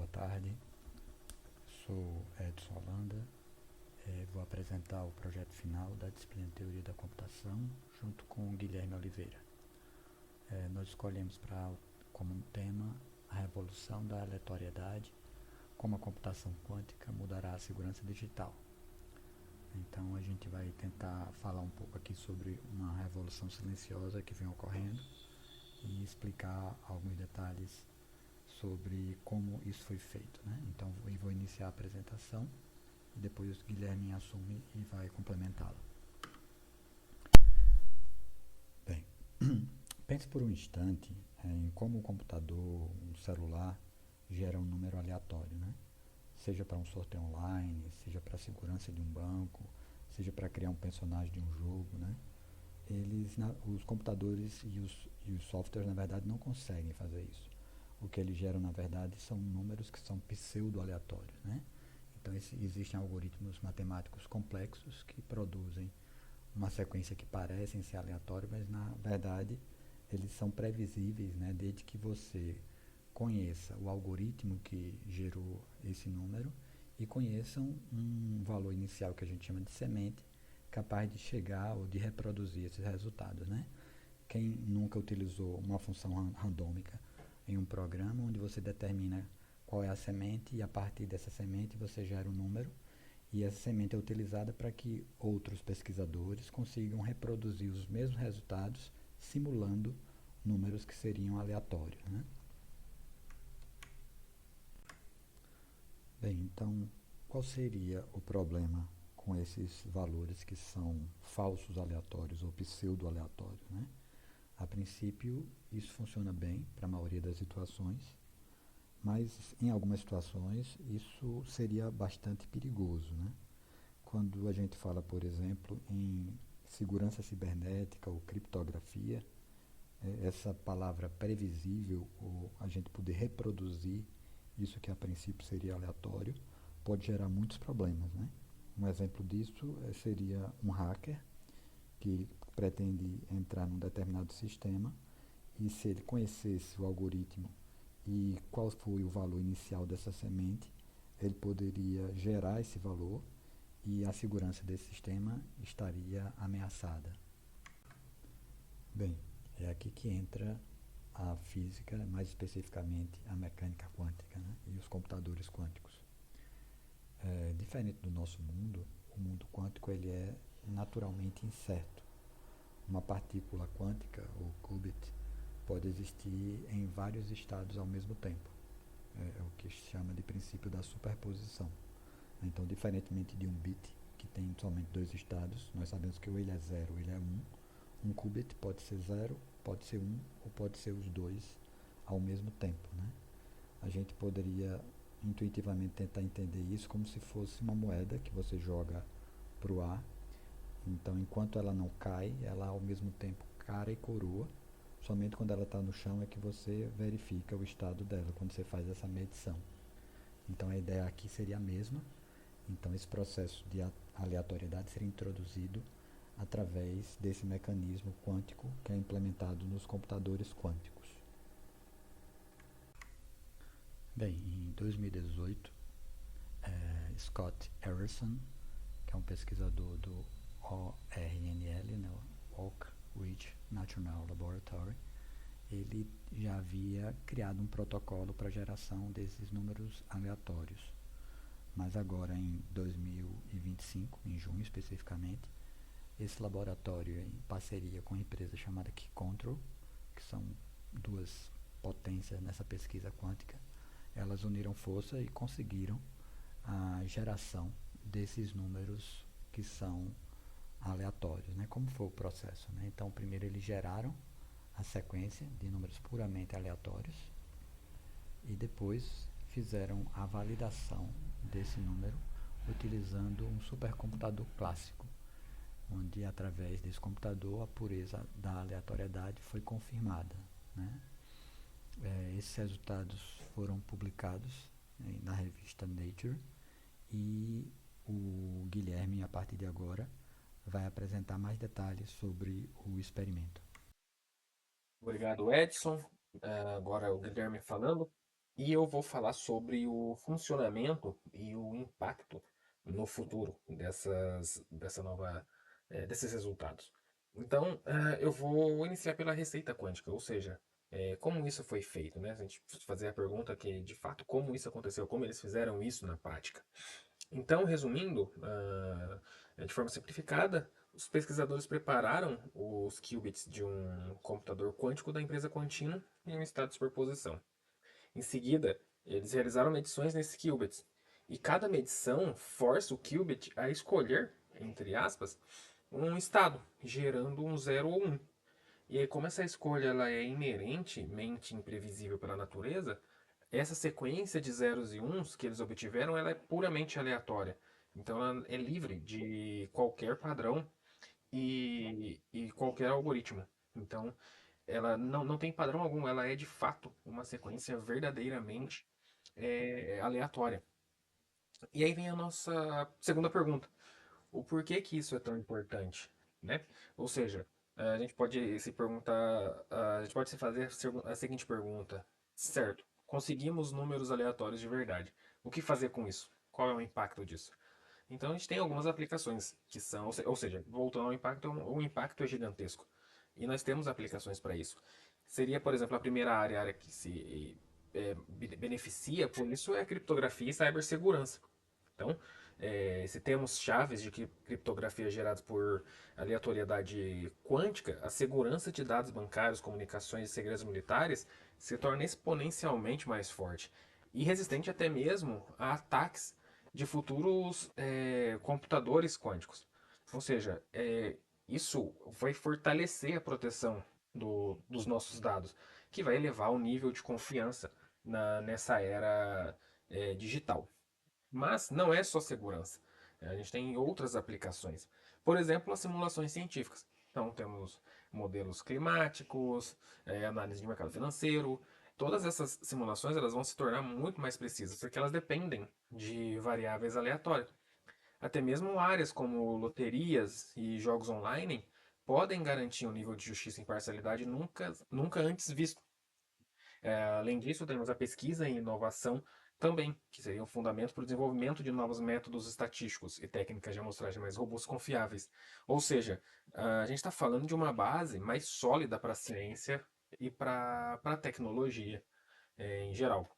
boa tarde. Sou Edson Holanda. Vou apresentar o projeto final da disciplina de Teoria da Computação junto com o Guilherme Oliveira. Nós escolhemos como tema a revolução da aleatoriedade, como a computação quântica mudará a segurança digital. Então a gente vai tentar falar um pouco aqui sobre uma revolução silenciosa que vem ocorrendo e explicar alguns detalhes sobre como isso foi feito, né? Então eu vou iniciar a apresentação e depois o Guilherme assume e vai complementá-la. Bem, pense por um instante em como um computador, um celular, gera um número aleatório, né? Seja para um sorteio online, seja para a segurança de um banco, seja para criar um personagem de um jogo, né? Os computadores e os softwares, na verdade, não conseguem fazer isso. O que eles geram, na verdade, são números que são pseudo-aleatórios, né? Então, existem algoritmos matemáticos complexos que produzem uma sequência que parecem ser aleatória, mas, na verdade, eles são previsíveis, né? Desde que você conheça o algoritmo que gerou esse número e conheçam um valor inicial que a gente chama de semente, capaz de chegar ou de reproduzir esses resultados, né? Quem nunca utilizou uma função randômica em um programa onde você determina qual é a semente e a partir dessa semente você gera um número e essa semente é utilizada para que outros pesquisadores consigam reproduzir os mesmos resultados simulando números que seriam aleatórios, né? Bem, então, qual seria o problema com esses valores que são falsos aleatórios ou pseudo-aleatórios, né? A princípio, isso funciona bem para a maioria das situações, mas em algumas situações isso seria bastante perigoso, né? Quando a gente fala, por exemplo, em segurança cibernética ou criptografia, essa palavra previsível, ou a gente poder reproduzir isso que a princípio seria aleatório, pode gerar muitos problemas, né? Um exemplo disso seria um hacker que pretende entrar num determinado sistema e se ele conhecesse o algoritmo e qual foi o valor inicial dessa semente, ele poderia gerar esse valor e a segurança desse sistema estaria ameaçada. Bem, é aqui que entra a física, mais especificamente a mecânica quântica, né? E os computadores quânticos. Diferente do nosso mundo, o mundo quântico ele é naturalmente incerto. Uma partícula quântica, ou qubit, pode existir em vários estados ao mesmo tempo. É o que se chama de princípio da superposição. Então, diferentemente de um bit, que tem somente dois estados, nós sabemos que ou ele é 0 ou ele é 1. Um qubit pode ser 0, pode ser 1 ou pode ser os dois ao mesmo tempo, né? A gente poderia intuitivamente tentar entender isso como se fosse uma moeda que você joga para o ar. Então, enquanto ela não cai, ela ao mesmo tempo cara e coroa. Somente quando ela está no chão é que você verifica o estado dela, quando você faz essa medição. Então, a ideia aqui seria a mesma. Então, esse processo de aleatoriedade seria introduzido através desse mecanismo quântico que é implementado nos computadores quânticos. Bem, em 2018, Scott Harrison, que é um pesquisador do ORNL, né, Oak Ridge National Laboratory, ele já havia criado um protocolo para a geração desses números aleatórios. Mas agora, em 2025, em junho especificamente, esse laboratório, em parceria com a empresa chamada Keycontrol, que são duas potências nessa pesquisa quântica, elas uniram força e conseguiram a geração desses números que são aleatórios, né? Como foi o processo, né? Então, primeiro eles geraram a sequência de números puramente aleatórios e depois fizeram a validação desse número utilizando um supercomputador clássico, onde através desse computador a pureza da aleatoriedade foi confirmada, né? Esses resultados foram publicados na revista Nature e o Guilherme, a partir de agora, vai apresentar mais detalhes sobre o experimento. Obrigado, Edson. Agora é o Guilherme falando. e eu vou falar sobre o funcionamento e o impacto no futuro dessa nova, desses resultados. Então, eu vou iniciar pela receita quântica, ou seja, como isso foi feito, né? A gente fazer a pergunta que, de fato, como isso aconteceu, como eles fizeram isso na prática. Então, resumindo, de forma simplificada, os pesquisadores prepararam os qubits de um computador quântico da empresa Quantinuum em um estado de superposição. Em seguida, eles realizaram medições nesses qubits. E cada medição força o qubit a escolher, entre aspas, um estado, gerando um 0 ou 1. E aí, como essa escolha ela é inerentemente imprevisível pela natureza, essa sequência de zeros e uns que eles obtiveram ela é puramente aleatória. Então ela é livre de qualquer padrão e qualquer algoritmo. Então ela não tem padrão algum, ela é de fato uma sequência verdadeiramente aleatória. E aí vem a nossa segunda pergunta: o porquê que isso é tão importante, né? Ou seja, a gente pode se perguntar, a gente pode se fazer a seguinte pergunta: certo, conseguimos números aleatórios de verdade. O que fazer com isso? Qual é o impacto disso? Então a gente tem algumas aplicações que são, ou seja, voltando ao impacto, o impacto é gigantesco. E nós temos aplicações para isso. Seria, por exemplo, a primeira área que se beneficia por isso é a criptografia e cibersegurança. Então, se temos chaves de criptografia geradas por aleatoriedade quântica, a segurança de dados bancários, comunicações e segredos militares se torna exponencialmente mais forte e resistente até mesmo a ataques de futuros computadores quânticos. Ou seja, isso vai fortalecer a proteção dos nossos dados, que vai elevar o nível de confiança nessa era digital. Mas não é só segurança. A gente tem outras aplicações. Por exemplo, as simulações científicas. Então, temos modelos climáticos, análise de mercado financeiro. Todas essas simulações elas vão se tornar muito mais precisas, porque elas dependem de variáveis aleatórias. Até mesmo áreas como loterias e jogos online podem garantir um nível de justiça e imparcialidade nunca antes visto. Além disso, temos a pesquisa e inovação também, que seria um fundamento para o desenvolvimento de novos métodos estatísticos e técnicas de amostragem mais robustas e confiáveis. Ou seja, a gente está falando de uma base mais sólida para a ciência e para a tecnologia em geral.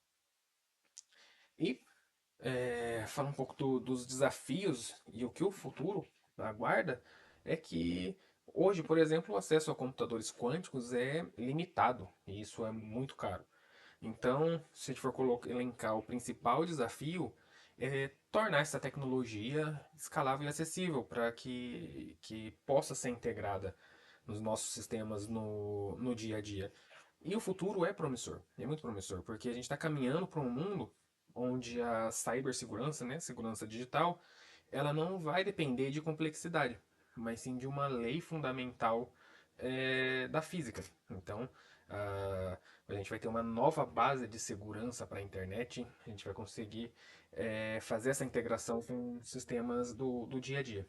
E falar um pouco dos desafios e o que o futuro aguarda é que hoje, por exemplo, o acesso a computadores quânticos é limitado e isso é muito caro. Então, se a gente for elencar o principal desafio, é tornar essa tecnologia escalável e acessível para que possa ser integrada nos nossos sistemas no dia a dia. E o futuro é promissor, é muito promissor, porque a gente está caminhando para um mundo onde a cibersegurança, né, segurança digital, ela não vai depender de complexidade, mas sim de uma lei fundamental da física. Então, a gente vai ter uma nova base de segurança para a internet, a gente vai conseguir fazer essa integração com sistemas do dia a dia.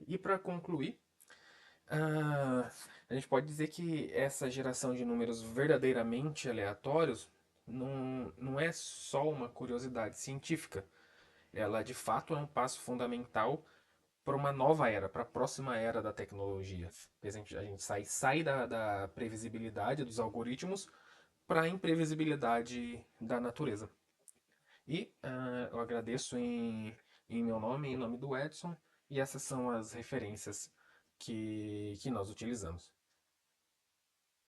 E para concluir, ah, a gente pode dizer que essa geração de números verdadeiramente aleatórios não é só uma curiosidade científica. Ela de fato é um passo fundamental para uma nova era, para a próxima era da tecnologia. A gente sai da previsibilidade dos algoritmos para a imprevisibilidade da natureza. E eu agradeço em meu nome, em nome do Edson, e essas são as referências que nós utilizamos.